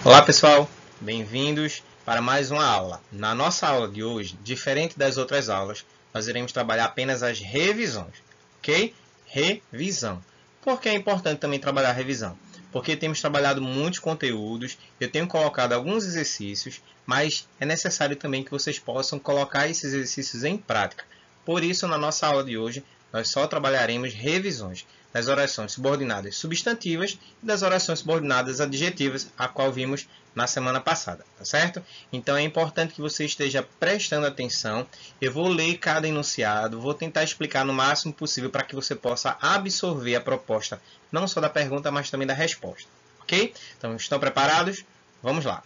Olá pessoal, bem-vindos para mais uma aula. Na nossa aula de hoje, diferente das outras aulas, nós iremos trabalhar apenas as revisões, ok? Revisão. Por que é importante também trabalhar a revisão? Porque temos trabalhado muitos conteúdos, eu tenho colocado alguns exercícios, mas é necessário também que vocês possam colocar esses exercícios em prática. Por isso, na nossa aula de hoje, nós só trabalharemos revisões das orações subordinadas substantivas e das orações subordinadas adjetivas, a qual vimos na semana passada, tá certo? Então é importante que você esteja prestando atenção. Eu vou ler cada enunciado, vou tentar explicar no máximo possível para que você possa absorver a proposta, não só da pergunta, mas também da resposta, ok? Então, estão preparados? Vamos lá.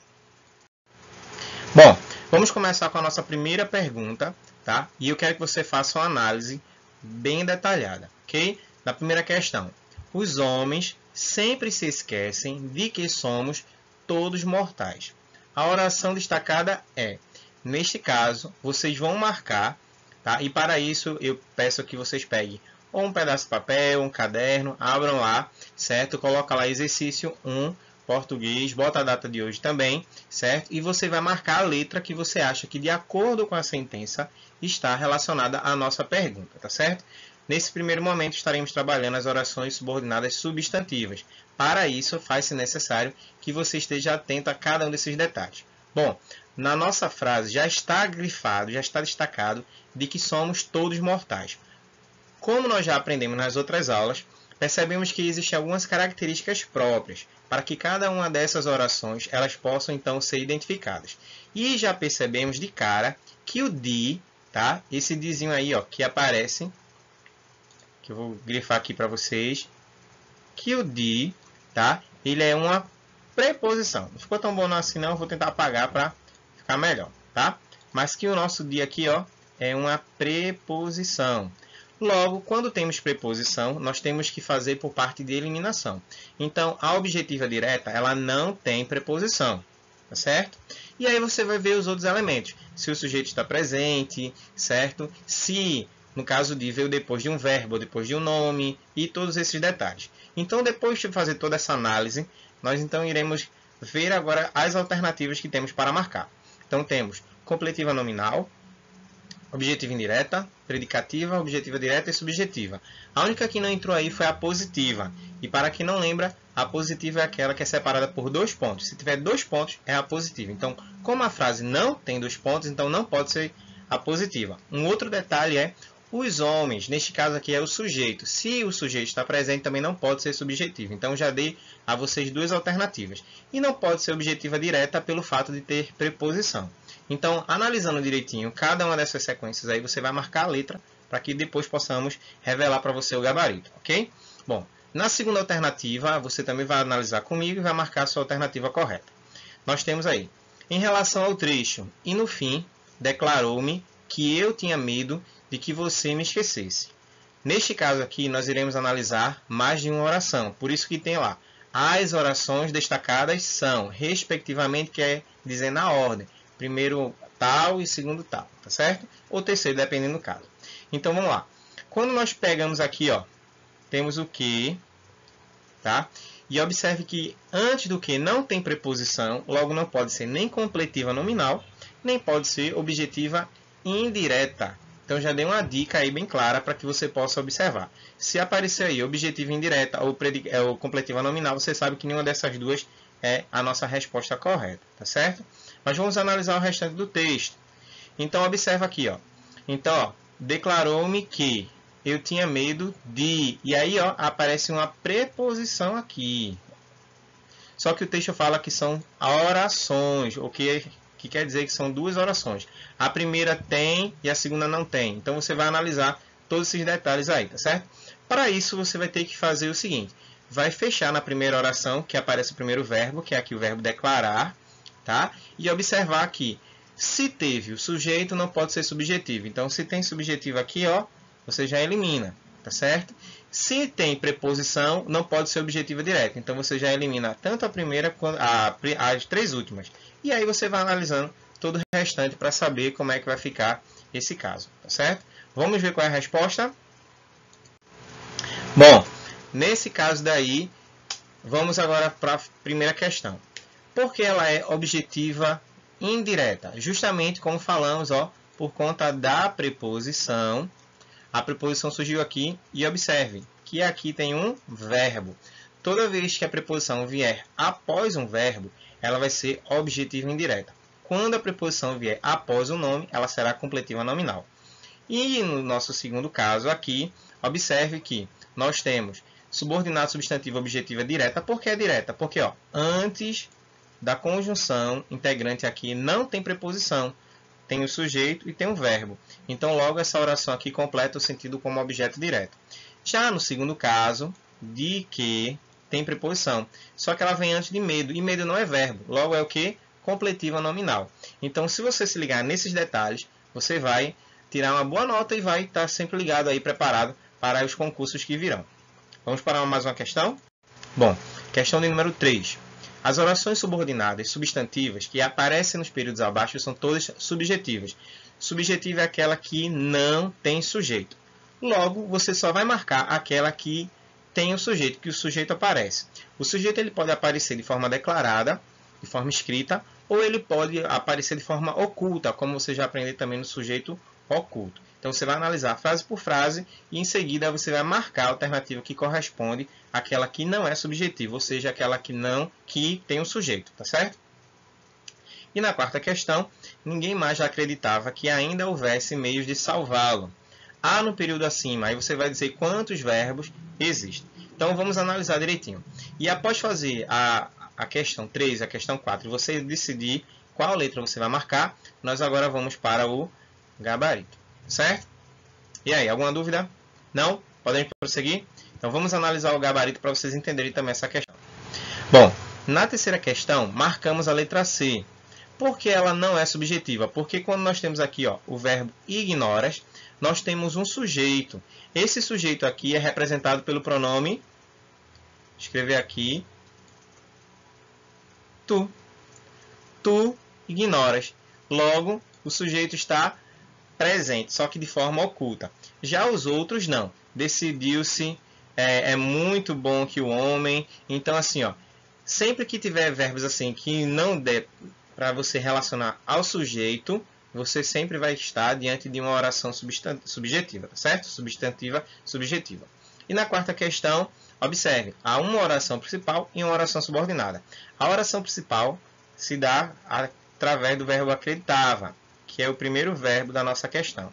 Bom, vamos começar com a nossa primeira pergunta, tá? E eu quero que você faça uma análise bem detalhada, ok? Na primeira questão, os homens sempre se esquecem de que somos todos mortais. A oração destacada é, neste caso, vocês vão marcar, tá? E para isso eu peço que vocês peguem ou um pedaço de papel, um caderno, abram lá, certo? Coloca lá exercício 1, português, bota a data de hoje também, certo? E você vai marcar a letra que você acha que, de acordo com a sentença, está relacionada à nossa pergunta, tá certo? Nesse primeiro momento, estaremos trabalhando as orações subordinadas substantivas. Para isso, faz-se necessário que você esteja atento a cada um desses detalhes. Bom, na nossa frase já está grifado, já está destacado de que somos todos mortais. Como nós já aprendemos nas outras aulas, percebemos que existem algumas características próprias para que cada uma dessas orações elas possam então ser identificadas. E já percebemos de cara que o de, tá? Esse dezinho aí, ó, que aparece, que eu vou grifar aqui para vocês, que o de, tá? Ele é uma preposição. Não ficou tão bom assim não, eu vou tentar apagar para ficar melhor, tá? Mas que o nosso de aqui, ó, é uma preposição. Logo, quando temos preposição, nós temos que fazer por parte de eliminação. Então, a objetiva direta, ela não tem preposição, tá certo? E aí você vai ver os outros elementos. Se o sujeito está presente, certo? Se, no caso de, veio depois de um verbo, ou depois de um nome, e todos esses detalhes. Então, depois de fazer toda essa análise, nós então iremos ver agora as alternativas que temos para marcar. Então, temos completiva nominal, objetiva indireta, predicativa, objetiva direta e subjetiva. A única que não entrou aí foi a positiva. E para quem não lembra, a positiva é aquela que é separada por 2 pontos. Se tiver 2 pontos, é a positiva. Então, como a frase não tem 2 pontos, então não pode ser a positiva. Um outro detalhe é os homens. Neste caso aqui é o sujeito. Se o sujeito está presente, também não pode ser subjetivo. Então, já dei a vocês duas alternativas. E não pode ser objetiva direta pelo fato de ter preposição. Então, analisando direitinho cada uma dessas sequências aí, você vai marcar a letra para que depois possamos revelar para você o gabarito, ok? Bom, na segunda alternativa, você também vai analisar comigo e vai marcar a sua alternativa correta. Nós temos aí, em relação ao trecho, e no fim, declarou-me que eu tinha medo de que você me esquecesse. Neste caso aqui, nós iremos analisar mais de uma oração, por isso que tem lá, as orações destacadas são, respectivamente, quer dizer na ordem. Primeiro tal e segundo tal, tá certo? Ou terceiro, dependendo do caso. Então, vamos lá. Quando nós pegamos aqui, ó, temos o que, tá? E observe que antes do que não tem preposição, logo não pode ser nem completiva nominal, nem pode ser objetiva indireta. Então, já dei uma dica aí bem clara para que você possa observar. Se aparecer aí objetiva indireta ou completiva nominal, você sabe que nenhuma dessas duas é a nossa resposta correta, tá certo? Mas vamos analisar o restante do texto. Então, observa aqui, ó. Então, ó, declarou-me que eu tinha medo de... E aí, ó, aparece uma preposição aqui. Só que o texto fala que são orações, o que quer dizer que são duas orações. A primeira tem e a segunda não tem. Então, você vai analisar todos esses detalhes aí, tá certo? Para isso, você vai ter que fazer o seguinte. Vai fechar na primeira oração, que aparece o primeiro verbo, que é aqui o verbo declarar, tá? E observar aqui, se teve o sujeito, não pode ser subjetivo. Então, se tem subjetivo aqui, ó, você já elimina, tá certo? Se tem preposição, não pode ser objetiva direta. Então, você já elimina tanto a primeira quanto as três últimas. E aí, você vai analisando todo o restante para saber como é que vai ficar esse caso, tá certo? Vamos ver qual é a resposta? Bom, nesse caso daí, vamos agora para a primeira questão. Porque ela é objetiva indireta, justamente como falamos, ó, por conta da preposição. A preposição surgiu aqui e observe que aqui tem um verbo. Toda vez que a preposição vier após um verbo, ela vai ser objetiva indireta. Quando a preposição vier após o nome, ela será completiva nominal. E no nosso segundo caso aqui, observe que nós temos subordinado substantivo objetiva direta. Por que é direta? Porque ó, antes da conjunção integrante aqui não tem preposição. Tem o sujeito e tem o verbo. Então, logo, essa oração aqui completa o sentido como objeto direto. Já no segundo caso, de que tem preposição. Só que ela vem antes de medo. E medo não é verbo. Logo, é o que? Completiva nominal. Então, se você se ligar nesses detalhes, você vai tirar uma boa nota e vai estar sempre ligado aí, preparado para os concursos que virão. Vamos para mais uma questão? Bom, questão de número 3. As orações subordinadas substantivas que aparecem nos períodos abaixo são todas subjetivas. Subjetiva é aquela que não tem sujeito. Logo, você só vai marcar aquela que tem o sujeito, que o sujeito aparece. O sujeito ele pode aparecer de forma declarada, de forma escrita, ou ele pode aparecer de forma oculta, como você já aprendeu também no sujeito oculto. Então, você vai analisar frase por frase e, em seguida, você vai marcar a alternativa que corresponde àquela que não é subjetiva, ou seja, aquela que tem um sujeito, tá certo? E na quarta questão, ninguém mais já acreditava que ainda houvesse meios de salvá-lo. Há no período acima, aí você vai dizer quantos verbos existem. Então, vamos analisar direitinho. E após fazer a questão 3 e a questão 4, você decidir qual letra você vai marcar, nós agora vamos para o gabarito. Certo? E aí, alguma dúvida? Não? Podem prosseguir? Então, vamos analisar o gabarito para vocês entenderem também essa questão. Bom, na terceira questão, marcamos a letra C. Por que ela não é subjetiva? Porque quando nós temos aqui ó, o verbo ignoras, nós temos um sujeito. Esse sujeito aqui é representado pelo pronome, escrever aqui, tu. Tu ignoras. Logo, o sujeito está presente, só que de forma oculta. Já os outros não. Decidiu-se, é muito bom que o homem. Então, assim, ó, sempre que tiver verbos assim que não der para você relacionar ao sujeito, você sempre vai estar diante de uma oração subjetiva, tá certo? Substantiva, subjetiva. E na quarta questão, observe, há uma oração principal e uma oração subordinada. A oração principal se dá através do verbo acreditava, que é o primeiro verbo da nossa questão.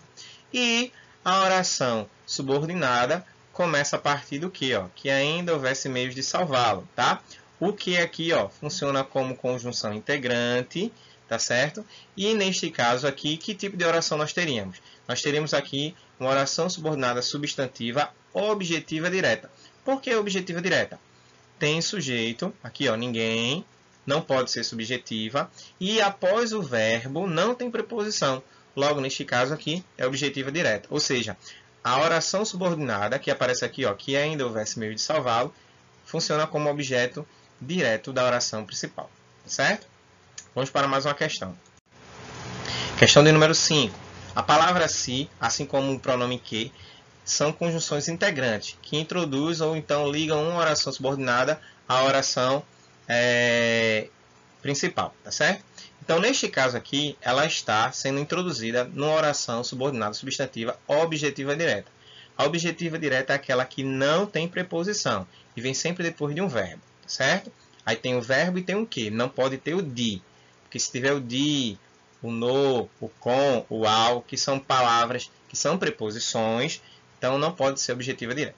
E a oração subordinada começa a partir do que? Que ainda houvesse meios de salvá-lo, tá? O que aqui funciona como conjunção integrante, tá certo? E neste caso aqui, que tipo de oração nós teríamos? Nós teríamos aqui uma oração subordinada substantiva objetiva direta. Por que objetiva direta? Tem sujeito, aqui ninguém, não pode ser subjetiva, e após o verbo não tem preposição. Logo, neste caso aqui, é objetiva direta. Ou seja, a oração subordinada, que aparece aqui, que ainda houvesse meio de salvá-lo, funciona como objeto direto da oração principal. Certo? Vamos para mais uma questão. Questão de número 5. A palavra se, assim como o pronome que, são conjunções integrantes, que introduzem ou então ligam uma oração subordinada à oração principal, tá certo? Então, neste caso aqui, ela está sendo introduzida numa oração subordinada substantiva objetiva direta. A objetiva direta é aquela que não tem preposição e vem sempre depois de um verbo, tá certo? Aí tem o verbo e tem o que, não pode ter o de, porque se tiver o de, o no, o com, o ao, que são palavras que são preposições, então não pode ser objetiva direta.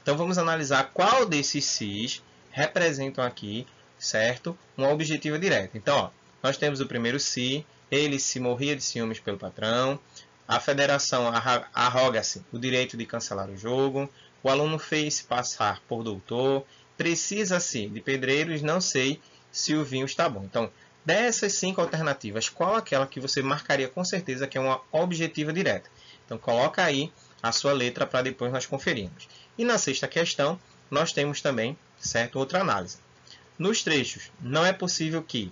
Então, vamos analisar qual desses se's representam aqui, certo? Uma objetiva direta. Então, nós temos o primeiro se, ele se morria de ciúmes pelo patrão, a federação arroga-se o direito de cancelar o jogo, o aluno fez-se passar por doutor, precisa-se de pedreiros, não sei se o vinho está bom. Então, dessas 5 alternativas, qual aquela que você marcaria com certeza que é uma objetiva direta? Então, coloca aí a sua letra para depois nós conferirmos. E na sexta questão, nós temos também, certo, outra análise. Nos trechos, não é possível que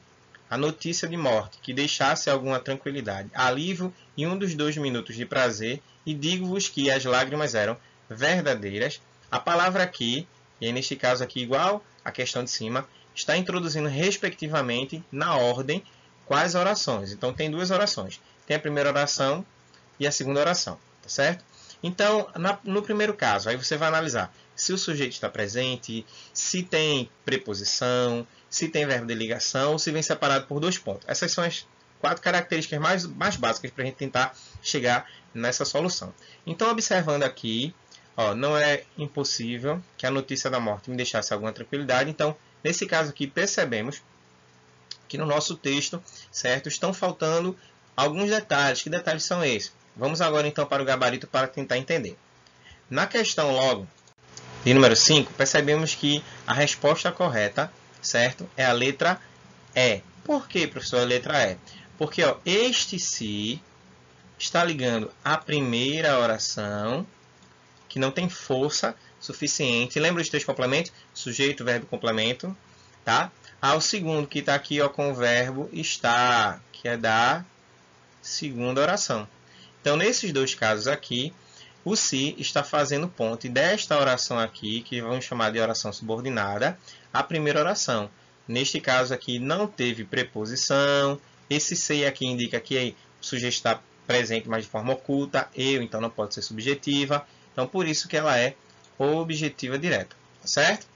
a notícia de morte que deixasse alguma tranquilidade, alívio e um dos 2 minutos de prazer, e digo-vos que as lágrimas eram verdadeiras. A palavra aqui, e neste caso aqui igual à questão de cima, está introduzindo respectivamente na ordem quais orações. Então tem duas orações. Tem a primeira oração e a segunda oração, tá certo? Então, no primeiro caso, aí você vai analisar se o sujeito está presente, se tem preposição, se tem verbo de ligação, ou se vem separado por dois pontos. Essas são as 4 características mais básicas para a gente tentar chegar nessa solução. Então, observando aqui, ó, não é impossível que a notícia da morte me deixasse alguma tranquilidade. Então, nesse caso aqui, percebemos que no nosso texto, certo, estão faltando alguns detalhes. Que detalhes são esses? Vamos agora então para o gabarito para tentar entender. Na questão logo de número 5, percebemos que a resposta correta, certo, é a letra E. Por que, professor, a letra E? Porque ó, este se está ligando à primeira oração, que não tem força suficiente. Lembra os 3 complementos? Sujeito, verbo, complemento. Tá? Ao segundo, que está aqui ó, com o verbo estar, que é da segunda oração. Então, nesses 2 casos aqui, o se está fazendo ponte desta oração aqui, que vamos chamar de oração subordinada, à primeira oração. Neste caso aqui, não teve preposição. Esse se aqui indica que o sujeito está presente, mas de forma oculta. Eu, então, não pode ser subjetiva. Então, por isso que ela é objetiva direta. Tá certo?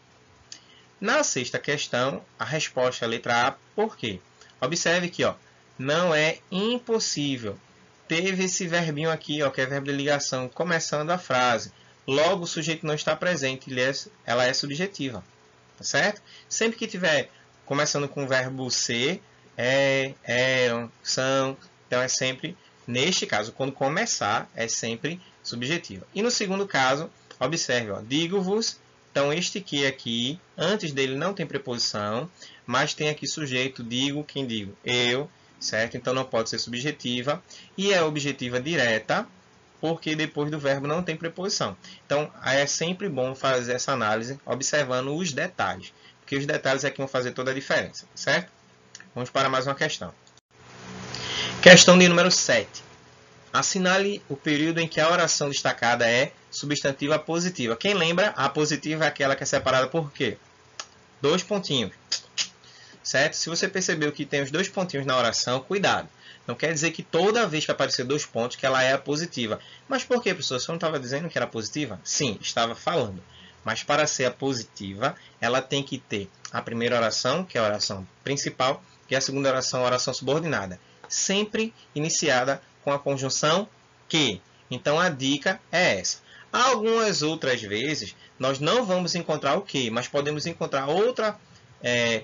Na 6ª questão, a resposta é a letra A. Por quê? Observe que ó, não é impossível. Teve esse verbinho aqui, ó, que é verbo de ligação, começando a frase. Logo, o sujeito não está presente, ela é subjetiva. Tá certo? Sempre que tiver começando com o verbo ser, eram, são, então é sempre, neste caso, quando começar, é sempre subjetiva. E no segundo caso, observe, ó, digo-vos, então este que aqui, antes dele não tem preposição, mas tem aqui sujeito, digo, quem digo? Eu. Certo? Então não pode ser subjetiva e é objetiva direta porque depois do verbo não tem preposição. Então é sempre bom fazer essa análise observando os detalhes, porque os detalhes é que vão fazer toda a diferença, certo? Vamos para mais uma questão. Questão de número 7. Assinale o período em que a oração destacada é substantiva positiva. Quem lembra? A positiva é aquela que é separada por quê? 2 pontinhos. Certo? Se você percebeu que tem os 2 pontinhos na oração, cuidado. Não quer dizer que toda vez que aparecer 2 pontos que ela é a positiva. Mas por que, professor? Você não estava dizendo que era positiva? Sim, estava falando. Mas para ser a positiva, ela tem que ter a primeira oração, que é a oração principal, e a segunda oração, a oração subordinada. Sempre iniciada com a conjunção que. Então a dica é essa. Algumas outras vezes, nós não vamos encontrar o que, mas podemos encontrar outra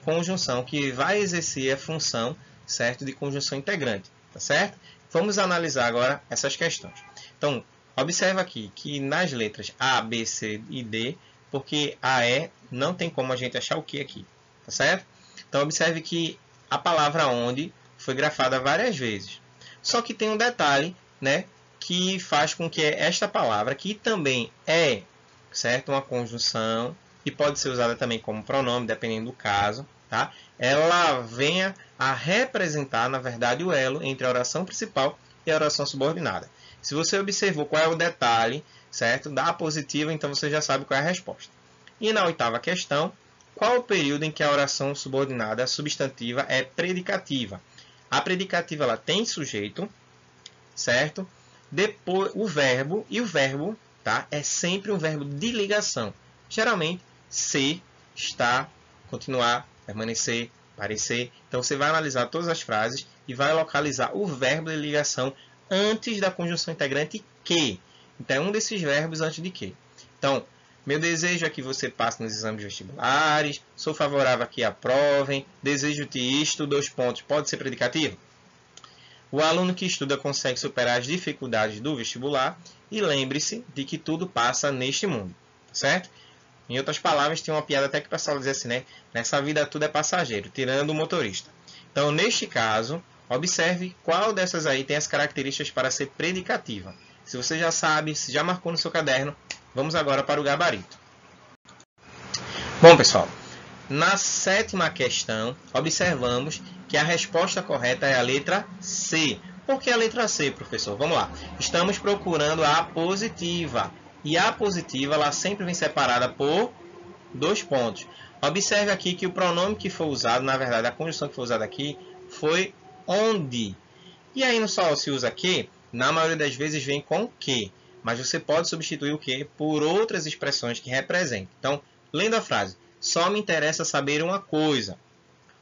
conjunção que vai exercer a função, certo, de conjunção integrante, tá certo? Vamos analisar agora essas questões. Então, observa aqui que nas letras A, B, C e D, porque A, E, não tem como a gente achar o que aqui, tá certo? Então, observe que a palavra onde foi grafada várias vezes. Só que tem um detalhe, né, que faz com que esta palavra, que também é, certo, uma conjunção, e pode ser usada também como pronome, dependendo do caso, tá? Ela venha a representar, na verdade, o elo entre a oração principal e a oração subordinada. Se você observou qual é o detalhe, certo, da positiva, então você já sabe qual é a resposta. E na 8ª questão, qual o período em que a oração subordinada substantiva é predicativa? A predicativa ela tem sujeito, certo? Depois o verbo, e o verbo, tá, é sempre um verbo de ligação. Geralmente, ser, estar, continuar, permanecer, parecer. Então, você vai analisar todas as frases e vai localizar o verbo de ligação antes da conjunção integrante que. Então, é um desses verbos antes de que. Então, meu desejo é que você passe nos exames vestibulares, sou favorável a que aprovem, desejo-te isto, 2 pontos, pode ser predicativo? O aluno que estuda consegue superar as dificuldades do vestibular e lembre-se de que tudo passa neste mundo, certo? Em outras palavras, tem uma piada até que o pessoal diz assim, né? Nessa vida tudo é passageiro, tirando o motorista. Então, neste caso, observe qual dessas aí tem as características para ser predicativa. Se você já sabe, se já marcou no seu caderno, vamos agora para o gabarito. Bom, pessoal, na 7ª questão, observamos que a resposta correta é a letra C. Por que a letra C, professor? Vamos lá. Estamos procurando a positiva. E a positiva ela sempre vem separada por 2 pontos. Observe aqui que o pronome que foi usado, na verdade, a conjunção que foi usada aqui foi onde. E aí no só se usa que, na maioria das vezes vem com que. Mas você pode substituir o que por outras expressões que representem. Então, lendo a frase, só me interessa saber uma coisa,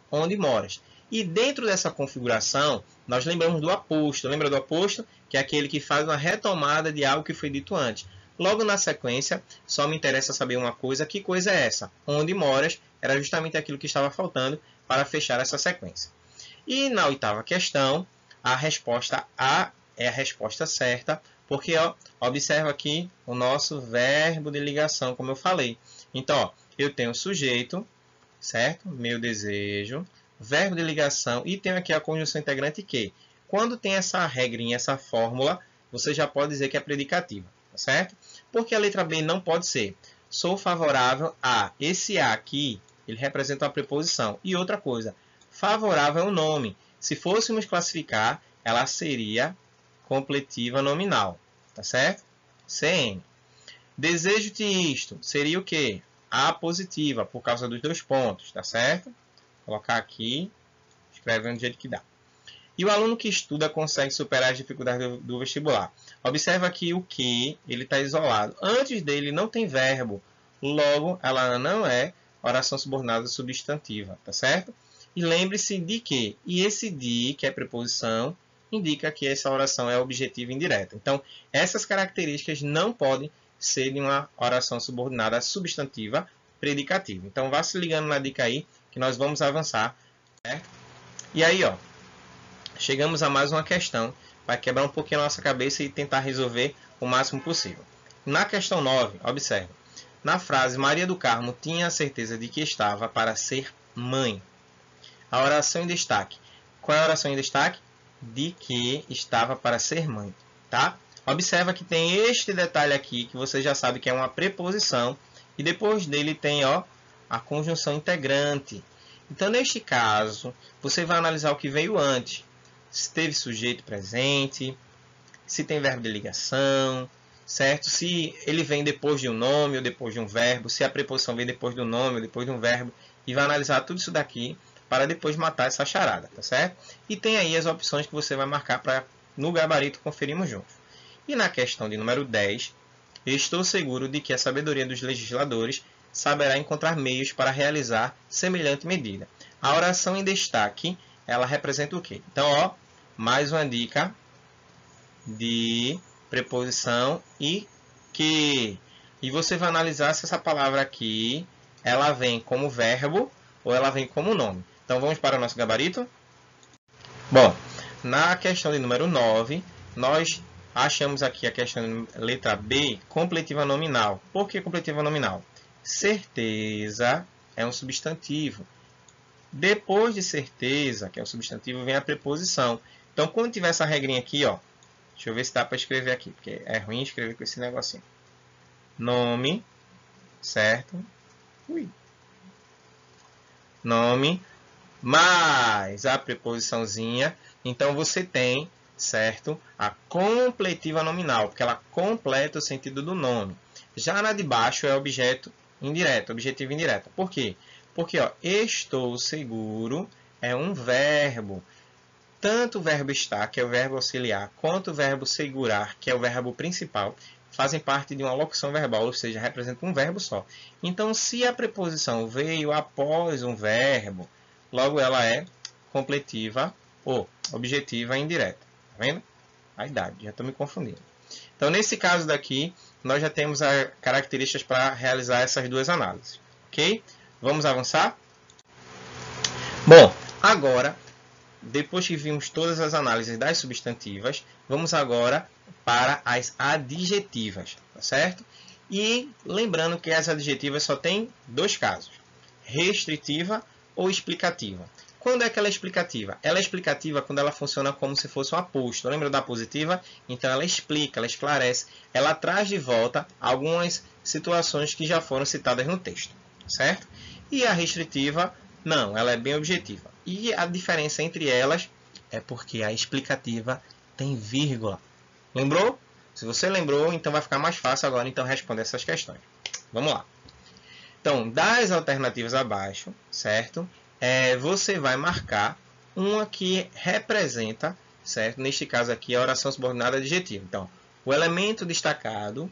onde moras. E dentro dessa configuração, nós lembramos do aposto. Lembra do aposto? Que é aquele que faz uma retomada de algo que foi dito antes. Logo na sequência, só me interessa saber uma coisa. Que coisa é essa? Onde moras era justamente aquilo que estava faltando para fechar essa sequência. E na oitava questão, a resposta A é a resposta certa, porque observa aqui o nosso verbo de ligação, como eu falei. Então, eu tenho o sujeito, certo? Meu desejo, verbo de ligação e tenho aqui a conjunção integrante que. Quando tem essa regrinha, essa fórmula, você já pode dizer que é predicativa, tá certo? Porque a letra B não pode ser. Sou favorável a. Esse A aqui, ele representa uma preposição. E outra coisa, favorável é um nome. Se fôssemos classificar, ela seria completiva nominal, tá certo? CN. Desejo-te isto seria o quê? A positiva, por causa dos 2 pontos, tá certo? Vou colocar aqui, escrevendo do jeito que dá. E o aluno que estuda consegue superar as dificuldades do vestibular. Observa aqui o que, ele está isolado. Antes dele não tem verbo, logo ela não é oração subordinada substantiva, tá certo? E lembre-se de que, e esse de, que é preposição, indica que essa oração é objetiva indireta. Então, essas características não podem ser de uma oração subordinada substantiva predicativa. Então, vá se ligando na dica aí, que nós vamos avançar, certo? E aí, chegamos a mais uma questão, para quebrar um pouquinho a nossa cabeça e tentar resolver o máximo possível. Na questão 9, observe. Na frase, Maria do Carmo tinha a certeza de que estava para ser mãe. A oração em destaque. Qual é a oração em destaque? De que estava para ser mãe, tá? Observa que tem este detalhe aqui, que você já sabe que é uma preposição, e depois dele tem a conjunção integrante. Então, neste caso, você vai analisar o que veio antes. Se teve sujeito presente, se tem verbo de ligação, certo? Se ele vem depois de um nome ou depois de um verbo, se a preposição vem depois do nome ou depois de um verbo, e vai analisar tudo isso daqui para depois matar essa charada, tá certo? E tem aí as opções que você vai marcar para no gabarito conferirmos juntos. E na questão de número 10, estou seguro de que a sabedoria dos legisladores saberá encontrar meios para realizar semelhante medida. A oração em destaque, ela representa o quê? Então, mais uma dica de preposição e que. E você vai analisar se essa palavra aqui, ela vem como verbo ou ela vem como nome. Então, vamos para o nosso gabarito? Bom, na questão de número 9, nós achamos aqui a questão de letra B, completiva nominal. Por que completiva nominal? Certeza é um substantivo. Depois de certeza, que é o substantivo, vem a preposição. Então, quando tiver essa regrinha aqui, deixa eu ver se dá para escrever aqui, porque é ruim escrever com esse negocinho. Nome, certo? Nome, mais a preposiçãozinha. Então, você tem, certo, a completiva nominal, porque ela completa o sentido do nome. Já na de baixo é objeto indireto, objetivo indireto. Por quê? Porque estou seguro é um verbo. Tanto o verbo estar, que é o verbo auxiliar, quanto o verbo segurar, que é o verbo principal, fazem parte de uma locução verbal, ou seja, representam um verbo só. Então, se a preposição veio após um verbo, logo ela é completiva ou objetiva indireta. Tá vendo? A idade, já estou me confundindo. Então, nesse caso daqui, nós já temos as características para realizar essas duas análises. Ok? Vamos avançar? Bom, agora, depois que vimos todas as análises das substantivas, vamos agora para as adjetivas, tá certo? E lembrando que as adjetivas só tem 2 casos, restritiva ou explicativa. Quando é que ela é explicativa? Ela é explicativa quando ela funciona como se fosse um aposto. Lembra da positiva? Então ela explica, ela esclarece, ela traz de volta algumas situações que já foram citadas no texto, certo? E a restritiva, não, ela é bem objetiva. E a diferença entre elas é porque a explicativa tem vírgula. Lembrou? Se você lembrou, então vai ficar mais fácil agora então responder essas questões. Vamos lá. Então, das alternativas abaixo, certo? Você vai marcar uma que representa, certo? Neste caso aqui, a oração subordinada adjetiva. Então, o elemento destacado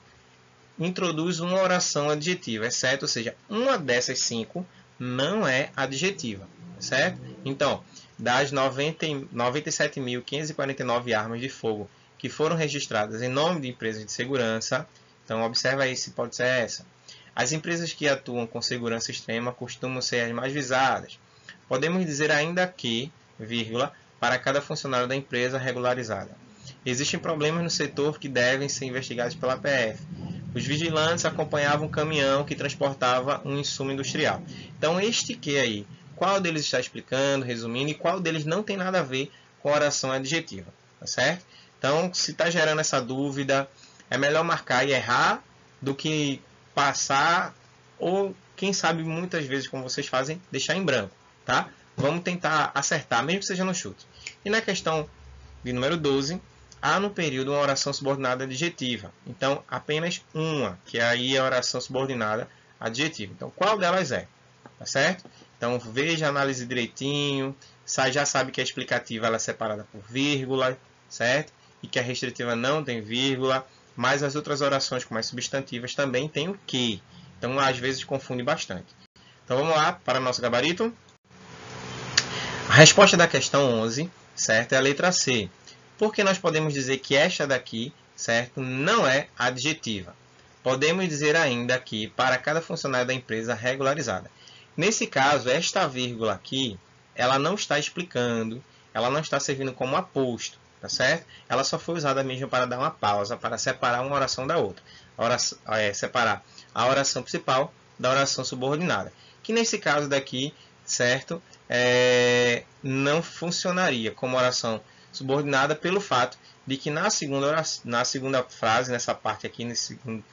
introduz uma oração adjetiva, exceto, ou seja, uma dessas 5 não é adjetiva, certo? Então, das 97.549 armas de fogo que foram registradas em nome de empresas de segurança, então observa aí se pode ser essa. As empresas que atuam com segurança extrema costumam ser as mais visadas. Podemos dizer ainda que, vírgula, para cada funcionário da empresa regularizada. Existem problemas no setor que devem ser investigados pela PF. Os vigilantes acompanhavam um caminhão que transportava um insumo industrial. Então, este que aí, qual deles está explicando, resumindo, e qual deles não tem nada a ver com a oração adjetiva, tá certo? Então, se está gerando essa dúvida, é melhor marcar e errar do que passar, ou quem sabe muitas vezes, como vocês fazem, deixar em branco, tá? Vamos tentar acertar, mesmo que seja no chute. E na questão de número 12, há no período uma oração subordinada adjetiva. Então, apenas uma, que aí é a oração subordinada adjetiva. Então, qual delas é? Tá certo? Então, veja, analise direitinho. Já sabe que a explicativa ela é separada por vírgula, certo? E que a restritiva não tem vírgula. Mas as outras orações, como as substantivas, também tem o que. Então, às vezes, confunde bastante. Então, vamos lá para o nosso gabarito. A resposta da questão 11, certo? É a letra C. Porque nós podemos dizer que esta daqui, certo, não é adjetiva. Podemos dizer ainda que para cada funcionário da empresa regularizada. Nesse caso, esta vírgula aqui, ela não está explicando, ela não está servindo como aposto, tá certo? Ela só foi usada mesmo para dar uma pausa, para separar uma oração da outra. Separar a oração principal da oração subordinada. Que nesse caso daqui, certo, não funcionaria como oração subordinada pelo fato de que na segunda frase, nessa parte aqui, nesse segundo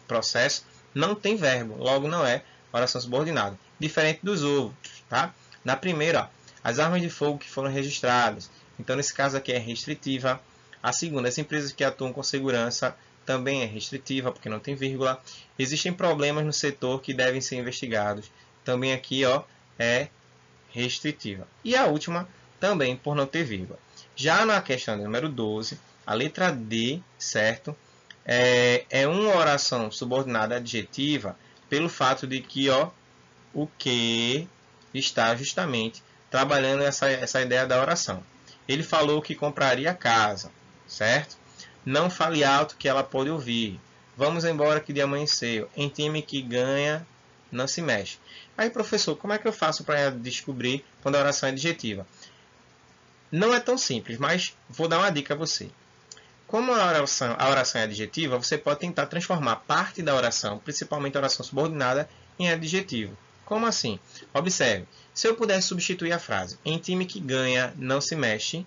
processo, não tem verbo, logo não é oração subordinada, diferente dos outros, tá? Na primeira, ó, as armas de fogo que foram registradas, então nesse caso aqui é restritiva. A segunda, as empresas que atuam com segurança, também é restritiva, porque não tem vírgula. Existem problemas no setor que devem ser investigados, também aqui ó, é restritiva. E a última, também por não ter vírgula. Já na questão número 12, a letra D, certo? É uma oração subordinada adjetiva pelo fato de que ó, o que está justamente trabalhando essa ideia da oração. Ele falou que compraria casa, certo? Não fale alto que ela pode ouvir. Vamos embora que de amanheceu. Em time que ganha, não se mexe. Aí, professor, como é que eu faço para descobrir quando a oração é adjetiva? Não é tão simples, mas vou dar uma dica a você. Como a oração é adjetiva, você pode tentar transformar parte da oração, principalmente a oração subordinada, em adjetivo. Como assim? Observe, se eu pudesse substituir a frase em time que ganha, não se mexe,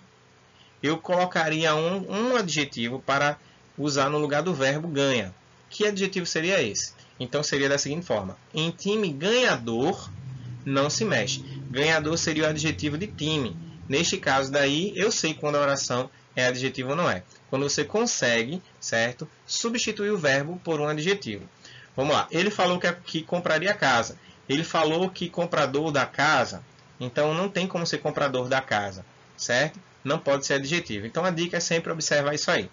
eu colocaria um adjetivo para usar no lugar do verbo ganha. Que adjetivo seria esse? Então seria da seguinte forma: em time ganhador, não se mexe. Ganhador seria o adjetivo de time. Neste caso daí, eu sei quando a oração é adjetivo ou não é. Quando você consegue, certo, substituir o verbo por um adjetivo. Vamos lá. Ele falou que compraria casa. Ele falou que comprador da casa. Então, não tem como ser comprador da casa, certo? Não pode ser adjetivo. Então, a dica é sempre observar isso aí.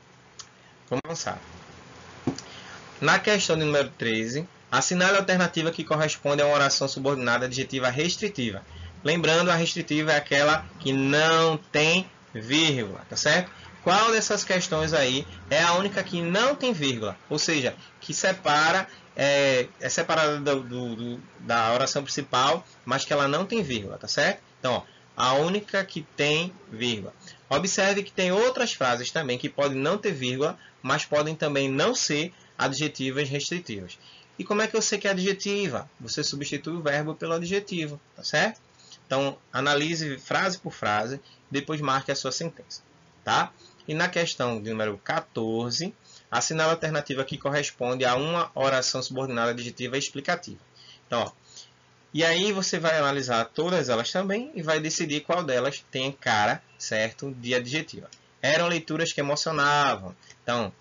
Vamos avançar. Na questão de número 13, assinale a alternativa que corresponde a uma oração subordinada adjetiva restritiva. Lembrando, a restritiva é aquela que não tem vírgula, tá certo? Qual dessas questões aí é a única que não tem vírgula? Ou seja, que separa, é separada da oração principal, mas que ela não tem vírgula, tá certo? Então, ó, a única que tem vírgula. Observe que tem outras frases também que podem não ter vírgula, mas podem também não ser adjetivas restritivas. E como é que eu sei que é adjetiva? Você substitui o verbo pelo adjetivo, tá certo? Então, analise frase por frase, depois marque a sua sentença, tá? E na questão de número 14, assinale a alternativa que corresponde a uma oração subordinada adjetiva explicativa. Então, ó, e aí você vai analisar todas elas também e vai decidir qual delas tem cara, certo, de adjetiva. Eram leituras que emocionavam. Então,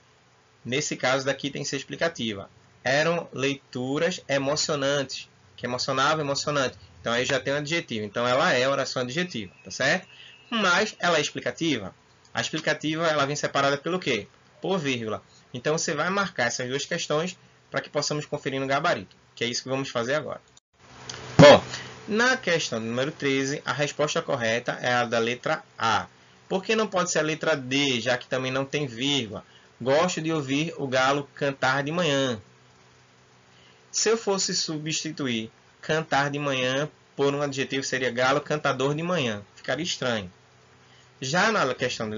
nesse caso daqui tem que ser explicativa. Eram leituras emocionantes. que emocionava, emocionante. Então aí já tem um adjetivo. Então ela é oração adjetiva, tá certo? Mas ela é explicativa. A explicativa ela vem separada pelo quê? Por vírgula. Então você vai marcar essas duas questões para que possamos conferir no gabarito, que é isso que vamos fazer agora. Bom, na questão número 13, a resposta correta é a da letra A. Por que não pode ser a letra D, já que também não tem vírgula? Gosto de ouvir o galo cantar de manhã. Se eu fosse substituir cantar de manhã por um adjetivo, seria galo cantador de manhã. Ficaria estranho. Já na questão da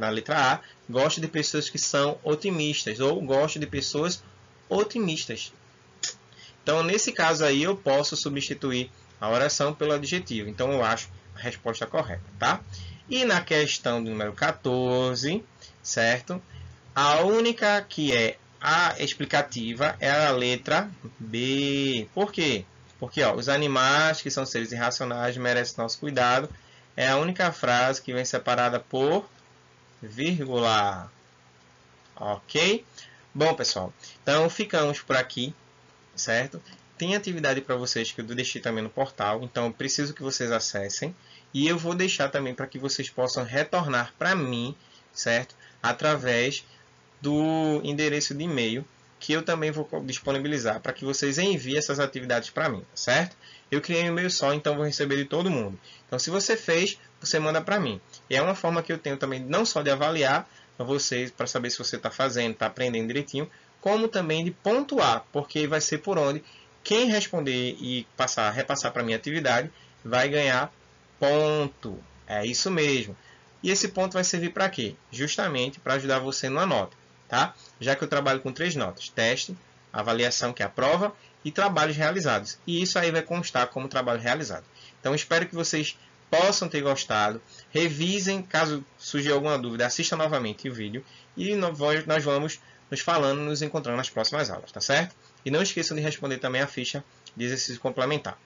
letra A, gosto de pessoas que são otimistas, ou gosto de pessoas otimistas. Então, nesse caso aí, eu posso substituir a oração pelo adjetivo. Então, eu acho a resposta correta, tá? E na questão do número 14, certo? A única que é a explicativa é a letra B. Por quê? Porque ó, os animais, que são seres irracionais, merecem nosso cuidado. É a única frase que vem separada por vírgula. Ok? Bom, pessoal, então ficamos por aqui, certo? Tem atividade para vocês que eu deixei também no portal, então eu preciso que vocês acessem. E eu vou deixar também para que vocês possam retornar para mim, certo? Através do endereço de e-mail que eu também vou disponibilizar para que vocês enviem essas atividades para mim, certo? Eu criei um e-mail só, então vou receber de todo mundo. Então, se você fez, você manda para mim. E é uma forma que eu tenho também não só de avaliar vocês para saber se você está fazendo, está aprendendo direitinho, como também de pontuar, porque vai ser por onde quem responder e repassar para a minha atividade vai ganhar ponto. É isso mesmo. E esse ponto vai servir para quê? Justamente para ajudar você numa nota, tá? Já que eu trabalho com 3 notas: teste, avaliação, que é a prova, e trabalhos realizados. E isso aí vai constar como trabalho realizado. Então, espero que vocês possam ter gostado. Revisem, caso surgir alguma dúvida, assista novamente o vídeo. E nós vamos nos falando, nos encontrando nas próximas aulas, tá certo? E não esqueçam de responder também a ficha de exercício complementar.